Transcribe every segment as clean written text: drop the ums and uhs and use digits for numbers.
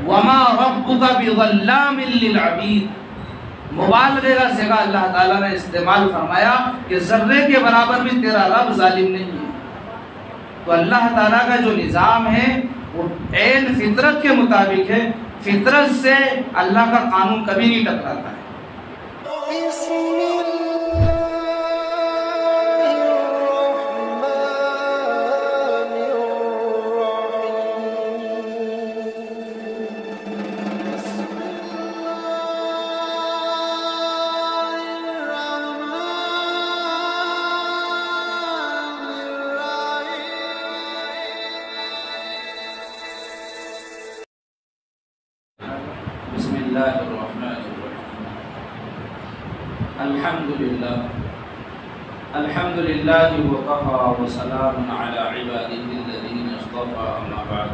وما ربک بظلام للعبید، مبالغے کا صیغہ اللہ تعالیٰ نے استعمال فرمایا کہ ذرے کے برابر بھی تیرا رب ظالم نہیں ہے۔ تو اللہ تعالیٰ کا جو نظام ہے وہ عین فطرت کے مطابق ہے، فطرت سے اللہ کا قانون کبھی نہیں ٹکراتا ہے۔ بسم اللہ الرحمن الرحیم، الحمد للہ وکفی وسلام علی عبادہ الذین اصطفی، اما بعد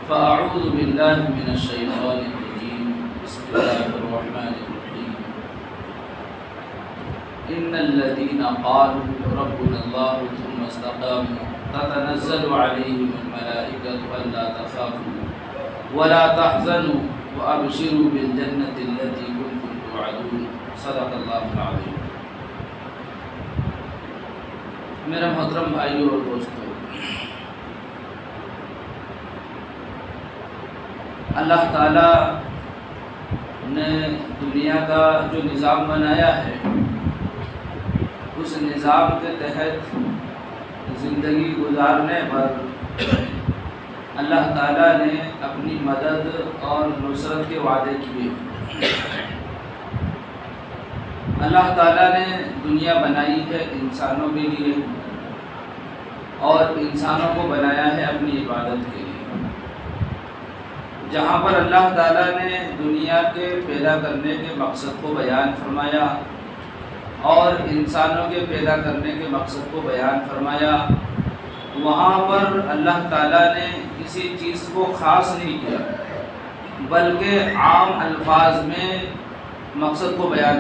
فاعوذ باللہ من الشیطان الرجیم، بسم اللہ الرحمن الرحیم۔ ان الذین قالوا ربنا اللہ ثم استقاموا تتنزل علیہم الملائکۃ الا تخافوا ولا تحزنوا وابشروا بالجنة التي كنتم توعدون، صدق اللہ العظیم۔ میرے محترم بھائیوں اور دوستوں، اللہ تعالیٰ نے دنیا کا جو نظام بنایا ہے اس نظام کے تحت زندگی گزارنے پر اللہ تعالیٰ نے اپنی مدد اور نصرت کے وعدے کیے۔ اللہ تعالیٰ نے دنیا بنائی ہے انسانوں کے لیے اور انسانوں کو بنایا ہے اپنی عبادت کے لیے۔ جہاں پر اللہ تعالیٰ نے دنیا کے پیدا کرنے کے مقصد کو بیان فرمایا اور انسانوں کے پیدا کرنے کے مقصد کو بیان فرمایا، وہاں پر اللہ تعالیٰ نے کسی چیز کو خاص نہیں کیا بلکہ عام الفاظ میں مقصد کو بیان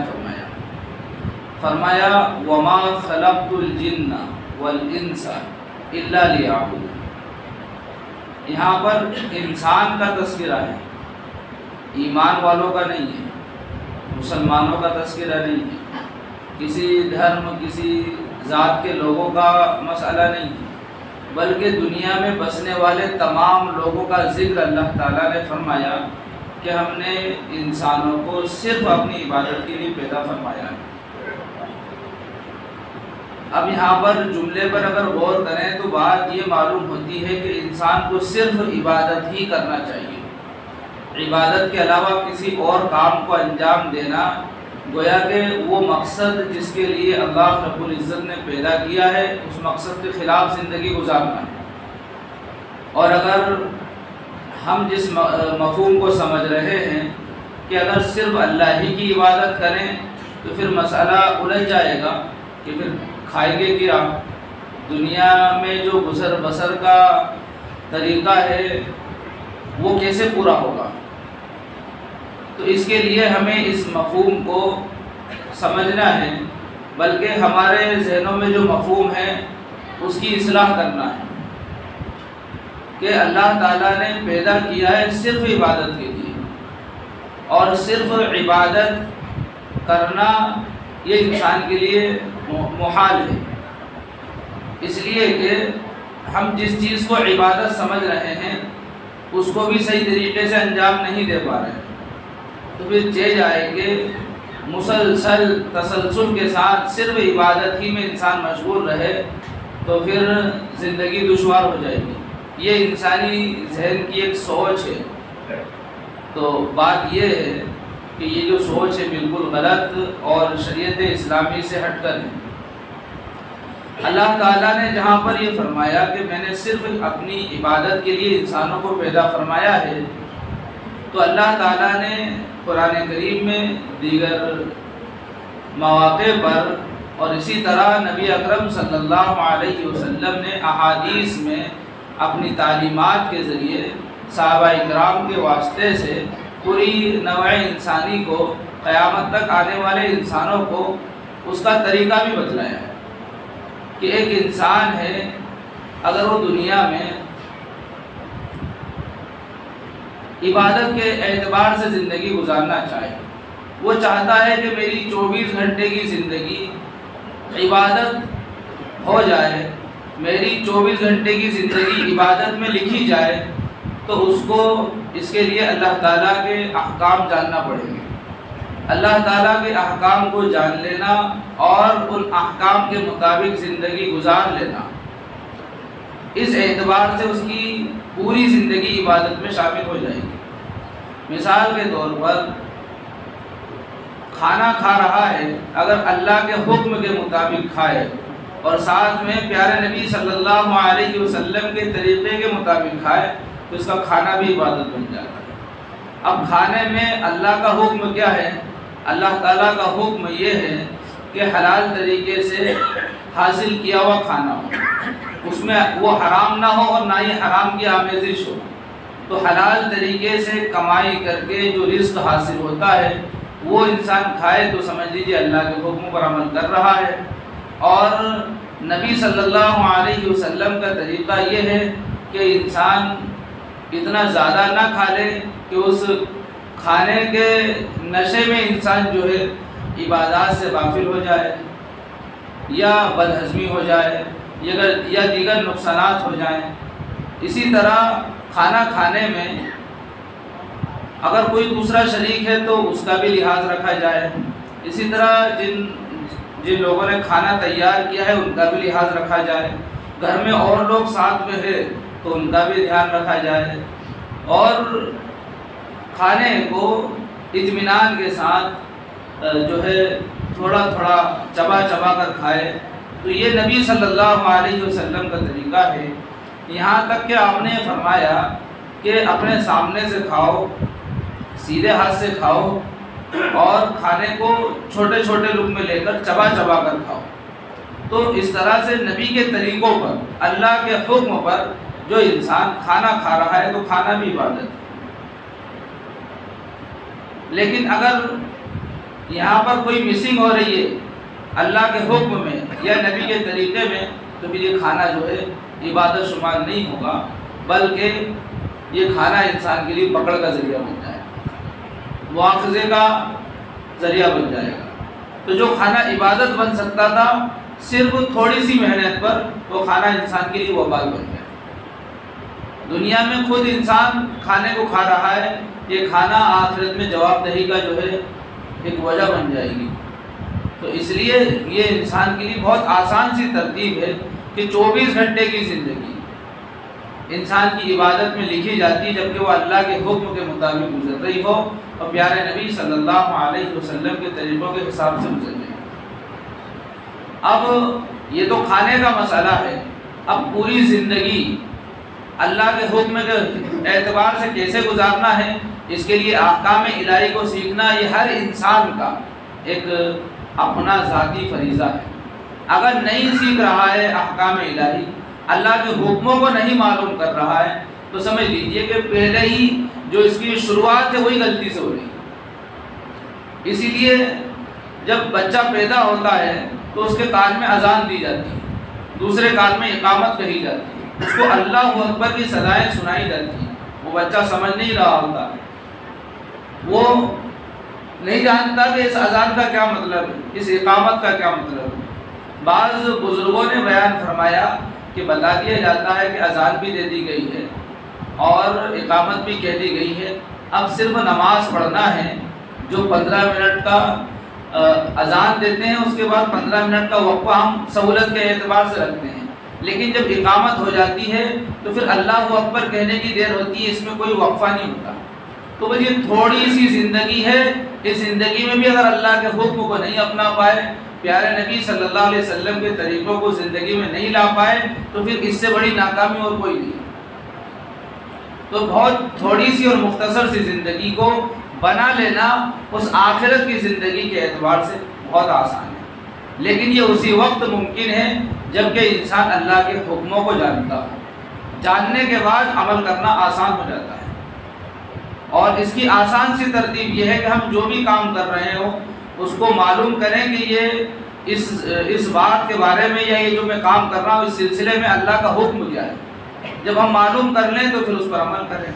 فرمایا وما خلقت الجن والانس الا لیعبدون۔ یہاں پر انسان کا تذکرہ ہے، ایمان والوں کا نہیں ہے، مسلمانوں کا تذکرہ نہیں ہے، کسی دھرم کسی ذات کے لوگوں کا مسئلہ نہیں ہے، بلکہ دنیا میں بسنے والے تمام لوگوں کا ذکر اللہ تعالیٰ نے فرمایا کہ ہم نے انسانوں کو صرف اپنی عبادت کے لیے پیدا فرمایا ہے۔ اب یہاں پر جملے پر اگر غور کریں تو بات یہ معلوم ہوتی ہے کہ انسان کو صرف عبادت ہی کرنا چاہیے، عبادت کے علاوہ کسی اور کام کو انجام دینا گویا کہ وہ مقصد جس کے لیے اللہ رب العزت نے پیدا کیا ہے اس مقصد کے خلاف زندگی گزارنا ہے۔ اور اگر ہم جس مفہوم کو سمجھ رہے ہیں کہ اگر صرف اللہ ہی کی عبادت کریں تو پھر مسئلہ الجھ جائے گا کہ پھر کھائیں گے کیا، دنیا میں جو گزر بسر کا طریقہ ہے وہ کیسے پورا ہوگا۔ تو اس کے لیے ہمیں اس مفہوم کو سمجھنا ہے، بلکہ ہمارے ذہنوں میں جو مفہوم ہے اس کی اصلاح کرنا ہے کہ اللہ تعالیٰ نے پیدا کیا ہے صرف عبادت کے لیے، اور صرف عبادت کرنا یہ انسان کے لیے محال ہے، اس لیے کہ ہم جس چیز کو عبادت سمجھ رہے ہیں اس کو بھی صحیح طریقے سے انجام نہیں دے پا رہے ہیں، تو پھر یہ جائے کہ مسلسل تسلسل کے ساتھ صرف عبادت ہی میں انسان مشغول رہے تو پھر زندگی دشوار ہو جائے گی۔ یہ انسانی ذہن کی ایک سوچ ہے، تو بات یہ ہے کہ یہ جو سوچ ہے بالکل غلط اور شریعت اسلامی سے ہٹ کر ہے۔ اللہ تعالیٰ نے جہاں پر یہ فرمایا کہ میں نے صرف اپنی عبادت کے لیے انسانوں کو پیدا فرمایا ہے، تو اللہ تعالیٰ نے قرآن کریم میں دیگر مواقع پر اور اسی طرح نبی اکرم صلی اللہ علیہ وسلم نے احادیث میں اپنی تعلیمات کے ذریعے صحابہ اکرام کے واسطے سے پوری نوع انسانی کو، قیامت تک آنے والے انسانوں کو اس کا طریقہ بھی بتلایا ہے کہ ایک انسان ہے اگر وہ دنیا میں عبادت کے اعتبار سے زندگی گزارنا چاہے، وہ چاہتا ہے کہ میری 24 گھنٹے کی زندگی عبادت ہو جائے، میری 24 گھنٹے کی زندگی عبادت میں لکھی جائے، تو اس کو اس کے لیے اللہ تعالیٰ کے احکام جاننا پڑیں گے۔ اللہ تعالیٰ کے احکام کو جان لینا اور ان احکام کے مطابق زندگی گزار لینا، اس اعتبار سے اس کی پوری زندگی عبادت میں شامل ہو جائے گی۔ مثال کے طور پر کھانا کھا رہا ہے، اگر اللہ کے حکم کے مطابق کھائے اور ساتھ میں پیارے نبی صلی اللہ علیہ وسلم کے طریقے کے مطابق کھائے تو اس کا کھانا بھی عبادت بن جاتا ہے۔ اب کھانے میں اللہ کا حکم کیا ہے؟ اللہ تعالیٰ کا حکم یہ ہے کہ حلال طریقے سے حاصل کیا ہوا کھانا ہو، اس میں وہ حرام نہ ہو اور نہ ہی حرام کی آمیزش ہو۔ تو حلال طریقے سے کمائی کر کے جو رزق حاصل ہوتا ہے وہ انسان کھائے تو سمجھ لیجیے اللہ کے حکم پر عمل کر رہا ہے۔ اور نبی صلی اللہ علیہ وسلم کا طریقہ یہ ہے کہ انسان اتنا زیادہ نہ کھا لے کہ اس کھانے کے نشے میں انسان جو ہے عبادات سے غافل ہو جائے، یا بدہضمی ہو جائے، یا دیگر نقصانات ہو جائیں۔ اسی طرح کھانا کھانے میں اگر کوئی دوسرا شریک ہے تو اس کا بھی لحاظ رکھا جائے، اسی طرح جن لوگوں نے کھانا تیار کیا ہے ان کا بھی لحاظ رکھا جائے، گھر میں اور لوگ ساتھ میں ہے تو ان کا بھی دھیان رکھا جائے، اور کھانے کو اطمینان کے ساتھ جو ہے تھوڑا تھوڑا چبا چبا کر کھائے۔ تو یہ نبی صلی اللہ علیہ وسلم کا طریقہ ہے۔ یہاں تک کہ آپ نے فرمایا کہ اپنے سامنے سے کھاؤ، سیدھے ہاتھ سے کھاؤ، اور کھانے کو چھوٹے چھوٹے لقمے لے کر چبا چبا کر کھاؤ۔ تو اس طرح سے نبی کے طریقوں پر، اللہ کے حکم پر جو انسان کھانا کھا رہا ہے تو کھانا بھی عبادت ہے۔ لیکن اگر یہاں پر کوئی مسنگ ہو رہی ہے اللہ کے حکم میں یا نبی کے طریقے میں، تو پھر یہ کھانا جو ہے عبادت شمار نہیں ہوگا، بلکہ یہ کھانا انسان کے لیے پکڑ کا ذریعہ بن جائے گا، مواخذے کا ذریعہ بن جائے گا۔ تو جو کھانا عبادت بن سکتا تھا صرف تھوڑی سی محنت پر، وہ کھانا انسان کے لیے وبال بن گیا۔ دنیا میں خود انسان کھانے کو کھا رہا ہے، یہ کھانا آخرت میں جواب دہی کا جو ہے ایک وجہ بن جائے گی۔ تو اس لیے یہ انسان کے لیے بہت آسان سی ترتیب ہے کہ 24 گھنٹے کی زندگی انسان کی عبادت میں لکھی جاتی ہے، جبکہ وہ اللہ کے حکم کے مطابق گزر رہی ہو اور پیارے نبی صلی اللہ علیہ وسلم کے طریقوں کے حساب سے گزر رہی ہو۔ اب یہ تو کھانے کا مسئلہ ہے، اب پوری زندگی اللہ کے حکم کے اعتبار سے کیسے گزارنا ہے، اس کے لیے احکام الہی کو سیکھنا یہ ہر انسان کا ایک اپنا ذاتی فریضہ ہے۔ اگر نہیں سیکھ رہا ہے احکام الہی، اللہ کے حکموں کو نہیں معلوم کر رہا ہے، تو سمجھ لیجئے کہ پہلے ہی جو اس کی شروعات ہے وہی غلطی سے ہو رہی ہے۔ اسی لیے جب بچہ پیدا ہوتا ہے تو اس کے کان میں اذان دی جاتی ہے، دوسرے کان میں اقامت کہی جاتی ہے، اس کو اللہ اکبر کی صدائیں سنائی جاتی ہیں۔ وہ بچہ سمجھ نہیں رہا ہوتا، وہ نہیں جانتا کہ اس اذان کا کیا مطلب ہے، اس اقامت کا کیا مطلب ہے۔ بعض بزرگوں نے بیان فرمایا کہ بتا دیا جاتا ہے کہ اذان بھی دے دی گئی ہے اور اقامت بھی کہہ دی گئی ہے، اب صرف نماز پڑھنا ہے۔ جو 15 منٹ کا اذان دیتے ہیں اس کے بعد 15 منٹ کا وقفہ ہم سہولت کے اعتبار سے رکھتے ہیں، لیکن جب اقامت ہو جاتی ہے تو پھر اللہ اکبر کہنے کی دیر ہوتی ہے، اس میں کوئی وقفہ نہیں ہوتا۔ تو بس یہ تھوڑی سی زندگی ہے، اس زندگی میں بھی اگر اللہ کے حکم کو نہیں اپنا پائے، پیارے نبی صلی اللہ علیہ وسلم کے طریقوں کو زندگی میں نہیں لا پائے، تو پھر اس سے بڑی ناکامی اور کوئی نہیں۔ تو بہت تھوڑی سی اور مختصر سی زندگی کو بنا لینا اس آخرت کی زندگی کے اعتبار سے بہت آسان ہے، لیکن یہ اسی وقت ممکن ہے جبکہ انسان اللہ کے حکموں کو جانتا ہو۔ جاننے کے بعد عمل کرنا آسان ہو جاتا ہے، اور اس کی آسان سی ترتیب یہ ہے کہ ہم جو بھی کام کر رہے ہوں اس کو معلوم کریں کہ یہ اس بات کے بارے میں یا یہ جو میں کام کر رہا ہوں اس سلسلے میں اللہ کا حکم کیا ہے۔ جب ہم معلوم کر لیں تو پھر اس پر عمل کریں۔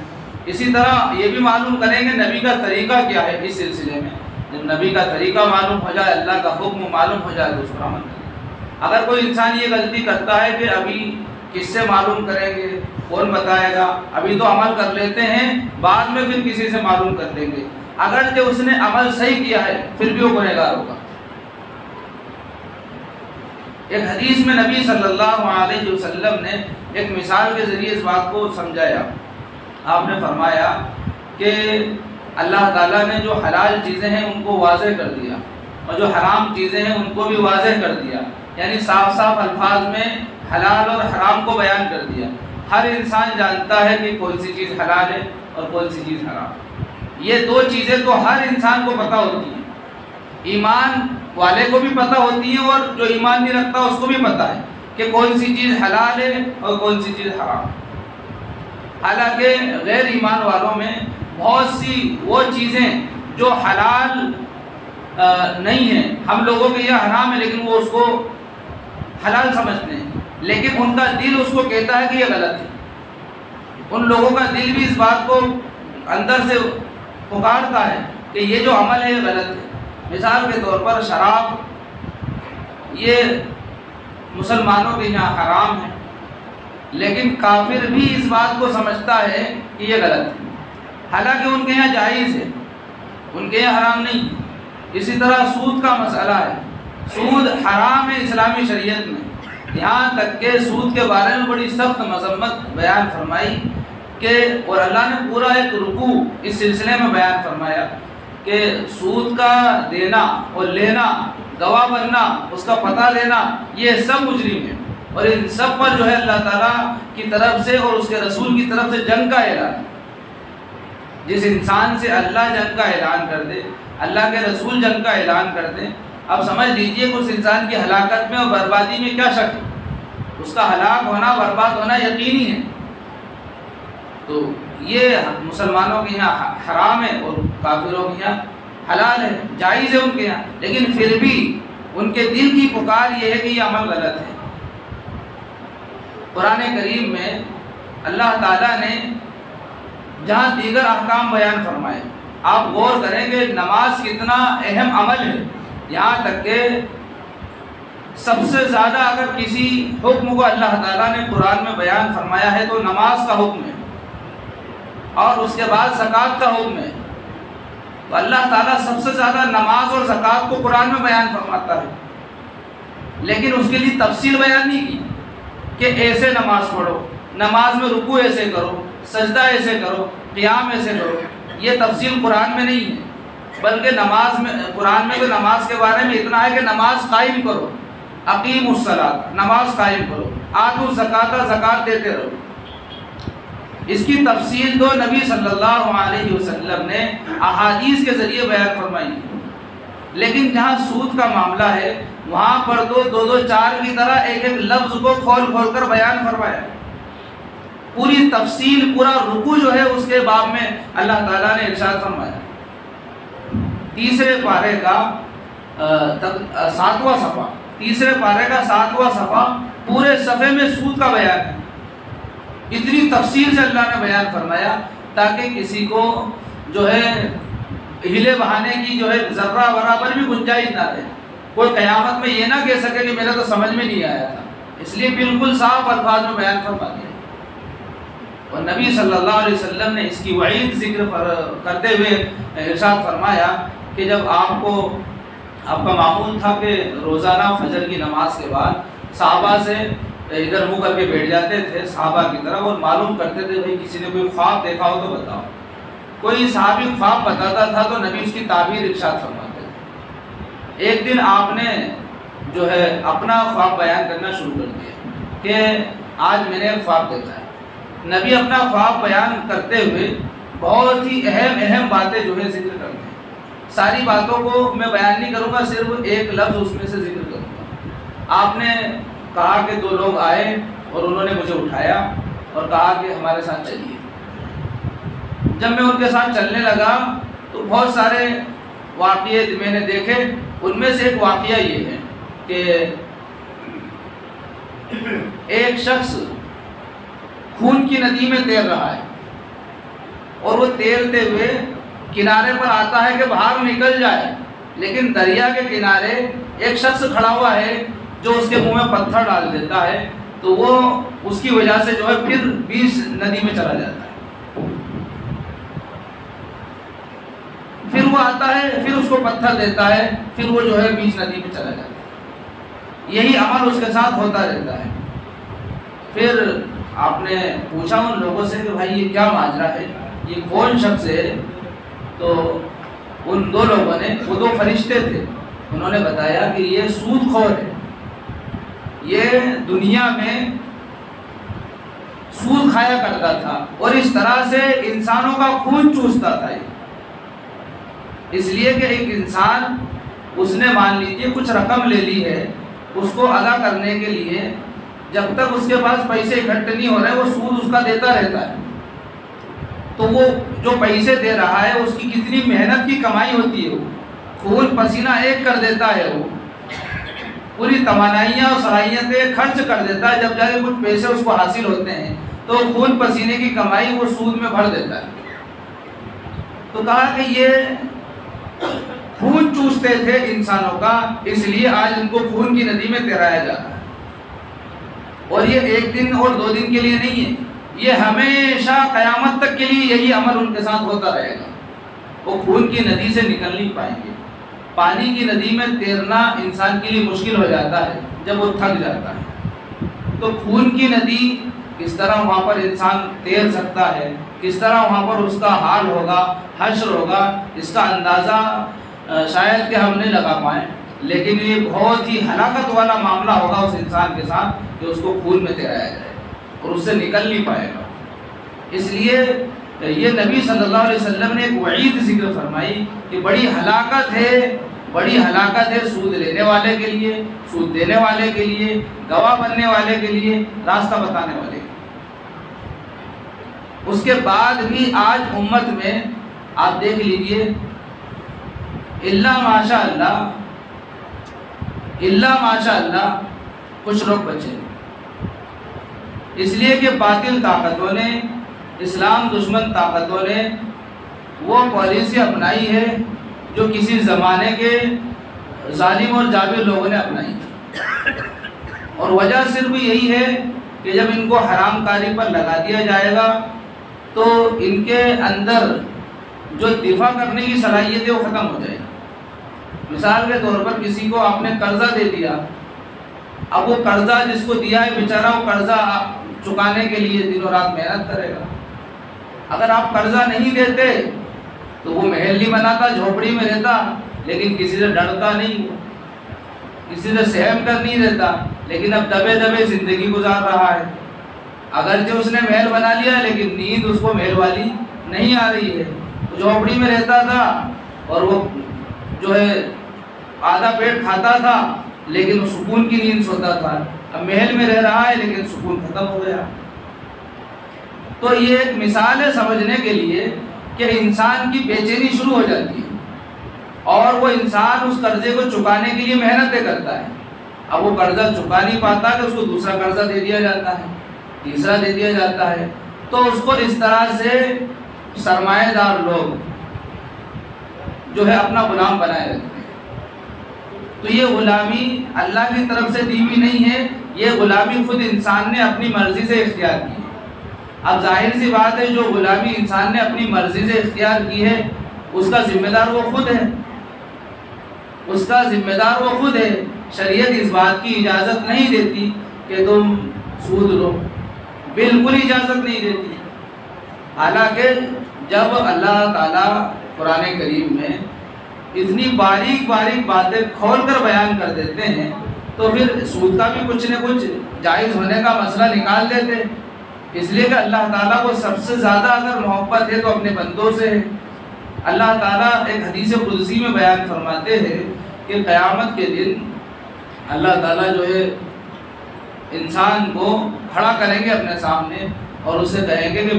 اسی طرح یہ بھی معلوم کریں گے نبی کا طریقہ کیا ہے اس سلسلے میں. جب نبی کا طریقہ معلوم ہو جائے، اللہ کا حکم معلوم ہو جائے تو اس پر عمل کریں. اگر کوئی انسان یہ غلطی کرتا ہے کہ ابھی کس سے معلوم کریں گے، کون بتائے گا، ابھی تو عمل کر لیتے ہیں، بعد میں پھر کسی سے معلوم کر لیں گے، اگر جو اس نے عمل صحیح کیا ہے پھر بھی وہ گنہگار ہوگا. ایک حدیث میں نبی صلی اللہ علیہ وسلم نے ایک مثال کے ذریعے اس بات کو سمجھایا. آپ نے فرمایا کہ اللہ تعالیٰ نے جو حلال چیزیں ہیں ان کو واضح کر دیا اور جو حرام چیزیں ہیں ان کو بھی واضح کر دیا، یعنی صاف صاف الفاظ میں حلال اور حرام کو بیان کر دیا. ہر انسان جانتا ہے کہ کون سی چیز حلال ہے اور کون سی چیز حرام. یہ دو چیزیں تو ہر انسان کو پتہ ہوتی ہیں، ایمان والے کو بھی پتہ ہوتی ہیں اور جو ایمان نہیں رکھتا اس کو بھی پتہ ہے کہ کون سی چیز حلال ہے اور کون سی چیز حرام. حالانکہ غیر ایمان والوں میں بہت سی وہ چیزیں جو حلال نہیں ہیں، ہم لوگوں کے یہ حرام ہے لیکن وہ اس کو حلال سمجھتے ہیں، لیکن ان کا دل اس کو کہتا ہے کہ یہ غلط ہے. ان لوگوں کا دل بھی اس بات کو اندر سے پکارتا ہے کہ یہ جو عمل ہے یہ غلط ہے. مثال کے طور پر شراب یہ مسلمانوں کے یہاں حرام ہے، لیکن کافر بھی اس بات کو سمجھتا ہے کہ یہ غلط ہے، حالانکہ ان کے یہاں جائز ہے، ان کے یہاں حرام نہیں. اسی طرح سود کا مسئلہ ہے، سود حرام ہے اسلامی شریعت میں، یہاں تک کہ سود کے بارے میں بڑی سخت مذمت بیان فرمائی کہ اور اللہ نے پورا ایک رکوع اس سلسلے میں بیان فرمایا کہ سود کا دینا اور لینا، گواہ بننا، اس کا پتہ لینا، یہ سب مجرم ہیں اور ان سب پر جو ہے اللہ تعالیٰ کی طرف سے اور اس کے رسول کی طرف سے جنگ کا اعلان. جس انسان سے اللہ جنگ کا اعلان کر دے، اللہ کے رسول جنگ کا اعلان کر دیں، اب سمجھ لیجئے کہ اس انسان کی ہلاکت میں اور بربادی میں کیا شک ہے، اس کا ہلاک ہونا، برباد ہونا یقینی ہے. تو یہ مسلمانوں کے یہاں حرام ہے اور کافروں کے یہاں حلال ہے، جائز ہے ان کے یہاں، لیکن پھر بھی ان کے دل کی پکار یہ ہے کہ یہ عمل غلط ہے. قرآن کریم میں اللہ تعالیٰ نے جہاں دیگر احکام بیان فرمائے، آپ غور کریں کہ نماز کتنا اہم عمل ہے، یہاں تک کہ سب سے زیادہ اگر کسی حکم کو اللہ تعالیٰ نے قرآن میں بیان فرمایا ہے تو نماز کا حکم ہے، اور اس کے بعد زکوٰۃ کا حکم ہے. تو اللہ تعالیٰ سب سے زیادہ نماز اور زکوٰۃ کو قرآن میں بیان فرماتا ہے، لیکن اس کے لیے تفصیل بیان نہیں کی کہ ایسے نماز پڑھو، نماز میں رکوع ایسے کرو، سجدہ ایسے کرو، قیام ایسے کرو. یہ تفصیل قرآن میں نہیں ہے، بلکہ نماز میں، قرآن میں تو نماز کے بارے میں اتنا ہے کہ نماز قائم کرو، اقیم الصلاۃ، نماز قائم کرو، آتوا الزکاۃ، زکوٰۃ دیتے رہو. اس کی تفصیل تو نبی صلی اللہ علیہ وسلم نے احادیث کے ذریعے بیان فرمائی ہے. لیکن جہاں سود کا معاملہ ہے وہاں پر تو دو دو چار کی طرح ایک ایک لفظ کو کھول کھول کر بیان فرمایا، پوری تفصیل، پورا رکوع جو ہے اس کے باب میں اللہ تعالیٰ نے ارشاد فرمایا. تیسرے پارے کا 7واں صفحہ، تیسرے پارے کا 7واں صفحہ پورے صفحے میں سود کا بیان ہے. اتنی تفصیل سے اللہ نے بیان فرمایا تاکہ کسی کو جو ہے ہلے بہانے کی جو ہے ذرہ برابر بھی گنجائش نہ رہے، کوئی قیامت میں یہ نہ کہہ سکے کہ میرا تو سمجھ میں نہیں آیا تھا، اس لیے بالکل صاف الفاظ میں بیان فرما دیا. اور نبی صلی اللہ علیہ وسلم نے اس کی وعید ذکر کرتے ہوئے ارشاد فرمایا کہ جب آپ کا معمول تھا کہ روزانہ فجر کی نماز کے بعد صحابہ سے ادھر منہ کر کے بیٹھ جاتے تھے صحابہ کی طرف اور معلوم کرتے تھے بھائی کسی نے کوئی خواب دیکھا ہو تو بتاؤ. کوئی صحابی خواب بتاتا تھا تو نبی اس کی تعبیر ارشاد فرماتے تھے. ایک دن آپ نے جو ہے اپنا خواب بیان کرنا شروع کر دیا کہ آج میں نے ایک خواب دیکھا ہے. نبی اپنا خواب بیان کرتے ہوئے بہت ہی اہم باتیں جو ہے ذکر کرتے ہیں. ساری باتوں کو میں بیان نہیں کروں گا، صرف ایک لفظ اس میں سے ذکر کروں گا. آپ نے کہا کہ 2 لوگ آئے اور انہوں نے مجھے اٹھایا اور کہا کہ ہمارے ساتھ چلیے. جب میں ان کے ساتھ چلنے لگا تو بہت سارے واقعے میں نے دیکھے. ان میں سے ایک واقعہ یہ ہے کہ ایک شخص خون کی ندی میں تیر رہا ہے اور وہ تیرتے ہوئے کنارے پر آتا ہے کہ باہر نکل جائے، لیکن دریا کے کنارے ایک شخص کھڑا ہوا ہے جو اس کے منہ میں پتھر ڈال دیتا ہے، تو وہ اس کی وجہ سے جو ہے پھر بیچ ندی میں چلا جاتا ہے۔ پھر وہ آتا ہے، پھر اس کو پتھر دیتا ہے، پھر وہ جو ہے بیچ ندی میں چلا جاتا ہے۔ یہی عمل اس کے ساتھ ہوتا رہتا ہے۔ پھر آپ نے پوچھا ان لوگوں سے کہ بھائی یہ کیا ماجرا ہے، یہ کون شخص ہے؟ تو ان دو لوگوں نے، وہ دو فرشتے تھے، انہوں نے بتایا کہ یہ سود خور ہے، یہ دنیا میں سود کھایا کرتا تھا اور اس طرح سے انسانوں کا خون چوستا تھا۔ اس لیے کہ ایک انسان، اس نے مان لیجیے کچھ رقم لے لی ہے، اس کو ادا کرنے کے لیے جب تک اس کے پاس پیسے اکٹھے نہیں ہو رہے وہ سود اس کا دیتا رہتا ہے۔ تو وہ جو پیسے دے رہا ہے اس کی کتنی محنت کی کمائی ہوتی ہے، وہ خون پسینہ ایک کر دیتا ہے، وہ پوری توانائیاں اور صلاحیتیں خرچ کر دیتا ہے، جب جا کے کچھ پیسے اس کو حاصل ہوتے ہیں تو خون پسینے کی کمائی وہ سود میں بھر دیتا ہے۔ تو کہا کہ یہ خون چوستے تھے انسانوں کا، اس لیے آج ان کو خون کی ندی میں تیرایا جاتا ہے۔ اور یہ ایک دن اور 2 دن کے لیے نہیں ہے، یہ ہمیشہ قیامت تک کے لیے یہی عمل ان کے ساتھ ہوتا رہے گا۔ وہ خون کی ندی سے نکل نہیں پائیں گے۔ پانی کی ندی میں تیرنا انسان کے لیے مشکل ہو جاتا ہے جب وہ تھک جاتا ہے، تو خون کی ندی کس طرح وہاں پر انسان تیر سکتا ہے، کس طرح وہاں پر اس کا حال ہوگا، حشر ہوگا، اس کا اندازہ شاید کہ ہم نہیں لگا پائیں، لیکن یہ بہت ہی ہلاکت والا معاملہ ہوگا اس انسان کے ساتھ کہ اس کو خون میں تیرایا جائے اور اس سے نکل نہیں پائے گا۔ اس لیے یہ نبی صلی اللہ علیہ وسلم نے ایک وعید ذکر فرمائی کہ بڑی ہلاکت ہے سود لینے والے کے لیے، سود دینے والے کے لیے، گواہ بننے والے کے لیے، راستہ بتانے والے کے لیے۔ اس کے بعد بھی آج امت میں آپ دیکھ لیجئے، اللہ ماشاء اللہ کچھ لوگ بچے، اس لیے کہ باطل طاقتوں نے، اسلام دشمن طاقتوں نے وہ پالیسی اپنائی ہے جو کسی زمانے کے ظالم اور جابر لوگوں نے اپنائی، اور وجہ صرف یہی ہے کہ جب ان کو حرام کاری پر لگا دیا جائے گا تو ان کے اندر جو دفاع کرنے کی صلاحیت ہے وہ ختم ہو جائے گی۔ مثال کے طور پر کسی کو آپ نے قرضہ دے دیا، اب وہ قرضہ جس کو دیا ہے بیچارہ وہ قرضہ چکانے کے لیے دن و رات محنت کرے گا۔ اگر آپ قرضہ نہیں دیتے تو وہ محل نہیں بناتا، جھوپڑی میں رہتا، لیکن کسی سے ڈرتا نہیں، کسی سے سہم کر نہیں رہتا، لیکن اب دبے دبے زندگی گزار رہا ہے۔ اگرچہ اس نے محل بنا لیا لیکن نیند اس کو محل والی نہیں آ رہی ہے۔ جھوپڑی میں رہتا تھا اور وہ جو ہے آدھا پیٹ کھاتا تھا لیکن وہ سکون کی نیند سوتا تھا۔ اب محل میں رہ رہا ہے لیکن سکون ختم ہو گیا۔ تو یہ ایک مثال ہے سمجھنے کے لیے کہ انسان کی بے چینی شروع ہو جاتی ہے اور وہ انسان اس قرضے کو چکانے کے لیے محنتیں کرتا ہے۔ اب وہ قرضہ چکا نہیں پاتا کہ اس کو دوسرا قرضہ دے دیا جاتا ہے، تیسرا دے دیا جاتا ہے، تو اس کو اس طرح سے سرمایہ دار لوگ جو ہے اپنا غلام بنائے رکھتے ہیں۔ تو یہ غلامی اللہ کی طرف سے دی ہوئی نہیں ہے، یہ غلامی خود انسان نے اپنی مرضی سے اختیار کی ہے۔ اب ظاہر سی بات ہے جو غلامی انسان نے اپنی مرضی سے اختیار کی ہے اس کا ذمہ دار وہ خود ہے، اس کا ذمہ دار وہ خود ہے۔ شریعت اس بات کی اجازت نہیں دیتی کہ تم سود لو، بالکل اجازت نہیں دیتی۔ حالانکہ جب اللہ تعالیٰ قرآن کریم میں اتنی باریک باریک باتیں کھول کر بیان کر دیتے ہیں تو پھر سود کا بھی کچھ نہ کچھ جائز ہونے کا مسئلہ نکال دیتے، اس لیے کہ اللہ تعالیٰ کو سب سے زیادہ اگر محبت ہے تو اپنے بندوں سے ہے۔ اللہ تعالیٰ ایک حدیث قدسی میں بیان فرماتے ہیں کہ قیامت کے دن اللہ تعالیٰ جو ہے انسان کو کھڑا کریں گے اپنے سامنے اور اسے کہیں گے کہ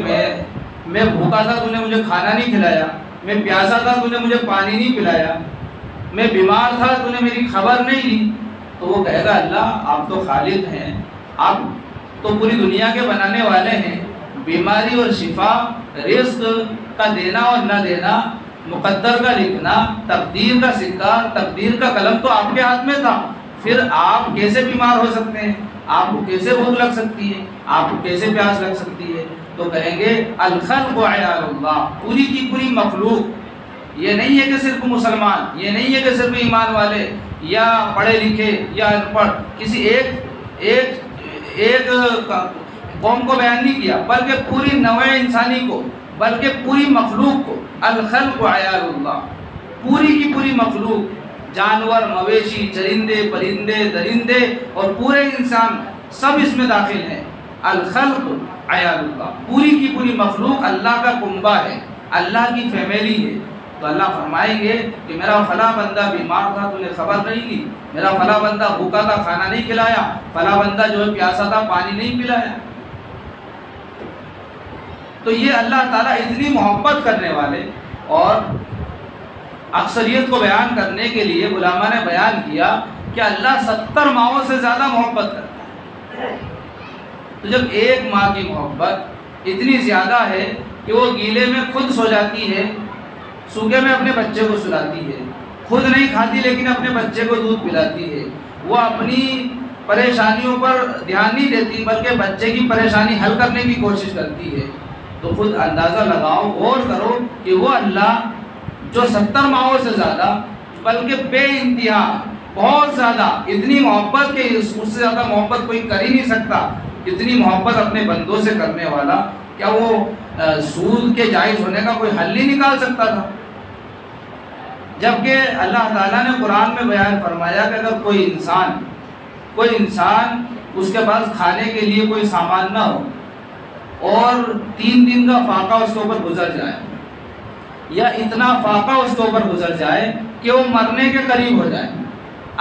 میں بھوکا تھا تو نے مجھے کھانا نہیں کھلایا، میں پیاسا تھا تو نے مجھے پانی نہیں پلایا، میں بیمار تھا تو نے میری خبر نہیں لی۔ تو وہ کہے گا اللہ آپ تو خالق ہیں، آپ تو پوری دنیا کے بنانے والے ہیں، بیماری اور شفا، رزق کا دینا اور نہ دینا، مقدر کا لکھنا، تقدیر کا سکہ، تقدیر کا قلم تو آپ کے ہاتھ میں تھا، پھر آپ کیسے بیمار ہو سکتے ہیں؟ آپ کو کیسے بھوک لگ سکتی ہے؟ آپ کو کیسے پیاس لگ سکتی ہے؟ تو کہیں گے الخلق عیال اللہ، پوری کی پوری مخلوق، یہ نہیں ہے کہ صرف مسلمان، یہ نہیں ہے کہ صرف ایمان والے یا پڑھے لکھے یا ان پڑھ، کسی ایک قوم کو بیان نہیں کیا، بلکہ پوری نوع انسانی کو، بلکہ پوری مخلوق کو، الخلق عیال اللہ، پوری کی پوری مخلوق، جانور، مویشی، چرندے، پرندے، درندے اور پورے انسان سب اس میں داخل ہیں۔ الخلق عیال اللہ، پوری کی پوری مخلوق اللہ کا کنبہ ہے، اللہ کی فیملی ہے۔ تو اللہ فرمائیں گے کہ میرا فلاں بندہ بیمار تھا، تو نے خبر نہیں لی، میرا فلاں بندہ بھوکا تھا، کھانا نہیں کھلایا، فلاں بندہ جو ہے پیاسا تھا، پانی نہیں پلایا۔ تو یہ اللہ تعالیٰ اتنی محبت کرنے والے، اور اکثریت کو بیان کرنے کے لیے علماء نے بیان کیا کہ اللہ 70 ماؤں سے زیادہ محبت کرتا ہے۔ تو جب ایک ماں کی محبت اتنی زیادہ ہے کہ وہ گیلے میں خود سو جاتی ہے، سوکھے میں اپنے بچے کو سلاتی ہے، خود نہیں کھاتی لیکن اپنے بچے کو دودھ پلاتی ہے، وہ اپنی پریشانیوں پر دھیان نہیں دیتی بلکہ بچے کی پریشانی حل کرنے کی کوشش کرتی ہے، تو خود اندازہ لگاؤ، غور کرو کہ وہ اللہ جو 70 ماؤں سے زیادہ، بلکہ بے انتہا، بہت زیادہ، اتنی محبت کہ اس سے زیادہ محبت کوئی کر ہی نہیں سکتا، اتنی محبت اپنے بندوں سے کرنے والا، کیا وہ سود کے جائز ہونے کا کوئی حل نہیں نکال سکتا تھا؟ جبکہ اللہ تعالیٰ نے قرآن میں بیان فرمایا کہ اگر کوئی انسان اس کے پاس کھانے کے لیے کوئی سامان نہ ہو اور 3 دن کا فاقہ اس کے اوپر گزر جائے، یا اتنا فاقہ اس کے اوپر گزر جائے کہ وہ مرنے کے قریب ہو جائے،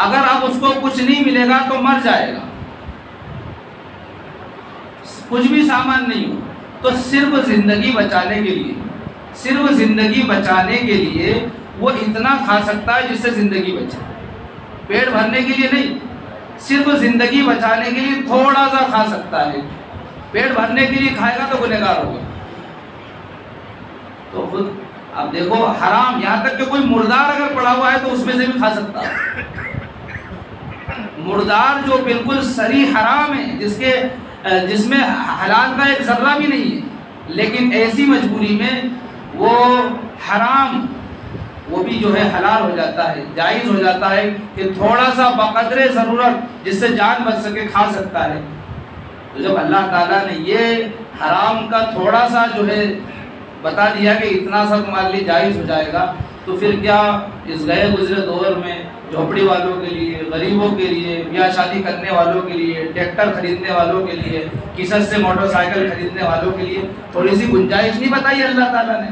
اگر اب اس کو کچھ نہیں ملے گا تو مر جائے گا، کچھ بھی سامان نہیں ہو، تو صرف زندگی بچانے کے لیے وہ اتنا کھا سکتا ہے جس سے زندگی بچے، پیٹ بھرنے کے لیے نہیں، صرف زندگی بچانے کے لیے تھوڑا سا کھا سکتا ہے، پیٹ بھرنے کے لیے کھائے گا تو گنہگار ہوگا۔ تو خود اب دیکھو حرام، یہاں تک کہ کوئی مردار اگر پڑا ہوا ہے تو اس میں سے بھی کھا سکتا ہے، مردار جو بالکل صریح حرام ہے، جس میں حلال کا ایک ذرہ بھی نہیں ہے، لیکن ایسی مجبوری میں وہ حرام وہ بھی جو ہے حلال ہو جاتا ہے، جائز ہو جاتا ہے کہ تھوڑا سا بقدر ضرورت جس سے جان بچ سکے کھا سکتا ہے۔ تو جب اللہ تعالیٰ نے یہ حرام کا تھوڑا سا جو ہے بتا دیا کہ اتنا سا تمہارے لیے جائز ہو جائے گا، تو پھر کیا اس گئے گزرے دور میں جھوپڑی والوں کے لیے، غریبوں کے لیے، بیاہ شادی کرنے والوں کے لیے، ٹریکٹر خریدنے والوں کے لیے، قسط سے موٹر سائیکل خریدنے والوں کے لیے تھوڑی سی گنجائش نہیں بتائی اللہ تعالیٰ نے؟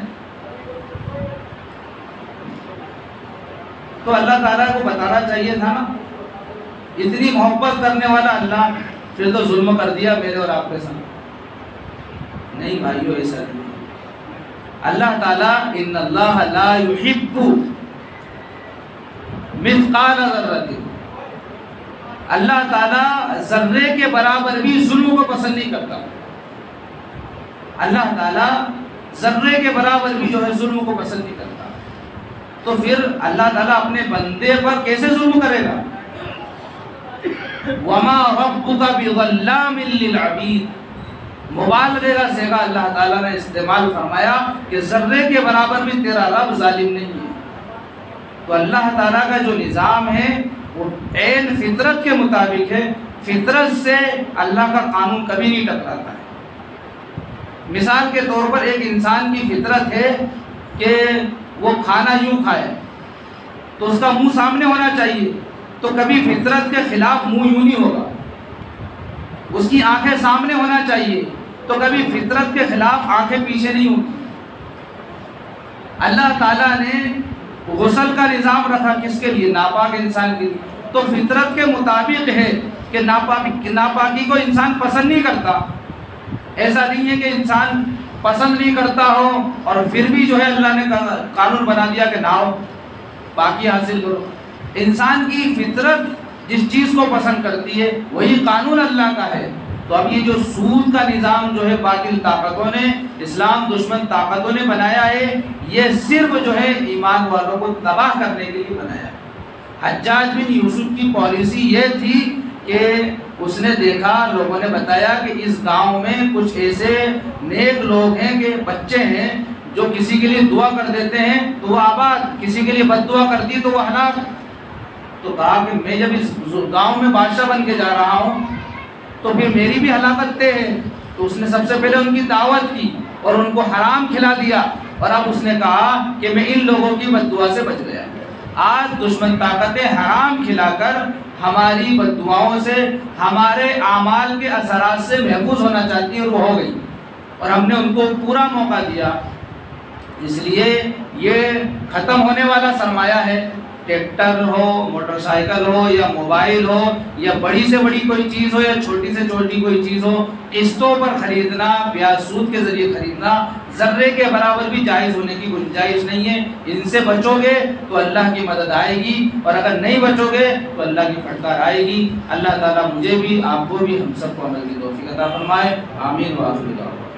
تو اللہ تعالیٰ کو بتانا چاہیے تھا نا، اتنی محبت کرنے والا اللہ پھر تو ظلم کر دیا میرے اور آپ کے ساتھ؟ نہیں بھائیو، ایسا نہیں۔ اللہ تعالیٰ ان اللہ لا یحب مثقال ذرۃ، اللہ تعالیٰ ذرے کے برابر بھی ظلم کو پسند نہیں کرتا، اللہ تعالیٰ ذرے کے برابر بھی جو ہے ظلم کو پسند نہیں کرتا، تو پھر اللہ تعالیٰ اپنے بندے پر کیسے ظلم کرے گا؟ وما ربک بظلام للعبید، مبالغے کا صیغہ اللہ تعالیٰ نے استعمال فرمایا کہ ذرے کے برابر بھی تیرا رب ظالم نہیں ہے۔ تو اللہ تعالیٰ کا جو نظام ہے وہ عین فطرت کے مطابق ہے، فطرت سے اللہ کا قانون کبھی نہیں ٹکراتا ہے۔ مثال کے طور پر ایک انسان کی فطرت ہے کہ وہ کھانا یوں کھائے تو اس کا منہ سامنے ہونا چاہیے، تو کبھی فطرت کے خلاف منہ یوں نہیں ہوگا، اس کی آنکھیں سامنے ہونا چاہیے تو کبھی فطرت کے خلاف آنکھیں پیچھے نہیں ہوتی۔ اللہ تعالیٰ نے غسل کا نظام رکھا کس کے لیے؟ ناپاک انسان کے لیے، تو فطرت کے مطابق ہے کہ ناپاکی کو انسان پسند نہیں کرتا، ایسا نہیں ہے کہ انسان پسند نہیں کرتا ہو اور پھر بھی جو ہے اللہ نے قانون بنا دیا کہ ناؤ باقی حاصل کرو۔ انسان کی فطرت جس چیز کو پسند کرتی ہے وہی قانون اللہ کا ہے، تو اب یہ جو سود کا نظام جو ہے باطل طاقتوں نے، اسلام دشمن طاقتوں نے بنایا ہے، یہ صرف جو ہے ایمان والوں کو تباہ کرنے کے لیے بنایا ہے۔ حجاج بن یوسف کی پالیسی یہ تھی کہ اس نے دیکھا، لوگوں نے بتایا کہ اس گاؤں میں کچھ ایسے نیک لوگ ہیں کہ بچے ہیں جو کسی کے لیے دعا کر دیتے ہیں تو وہ آباد، کسی کے لیے بد دعا کر دی تو وہ ہلاک۔ تو کہا کہ میں جب اس گاؤں میں بادشاہ بن کے جا رہا ہوں تو پھر میری بھی ہلاکت طے ہے۔ تو اس نے سب سے پہلے ان کی دعوت کی اور ان کو حرام کھلا دیا، اور اب اس نے کہا کہ میں ان لوگوں کی بد دعا سے بچ گیا۔ آج دشمن طاقتیں حرام کھلا کر ہماری بد دعاؤں سے، ہمارے اعمال کے اثرات سے محفوظ ہونا چاہتی ہیں، اور وہ ہو گئی، اور ہم نے ان کو پورا موقع دیا۔ اس لیے یہ ختم ہونے والا سرمایہ ہے، ٹریکٹر ہو، موٹر سائیکل ہو، یا موبائل ہو، یا بڑی سے بڑی کوئی چیز ہو، یا چھوٹی سے چھوٹی کوئی چیز ہو، قسطوں پر خریدنا، بیاج سود کے ذریعے خریدنا ذرے کے برابر بھی جائز ہونے کی گنجائش نہیں ہے۔ ان سے بچو گے تو اللہ کی مدد آئے گی، اور اگر نہیں بچو گے تو اللہ کی پھٹکار آئے گی۔ اللہ تعالیٰ مجھے بھی، آپ کو بھی، ہم سب کو عمل کی توفیق عطا فرمائے۔ آمین و آخر دعوانا۔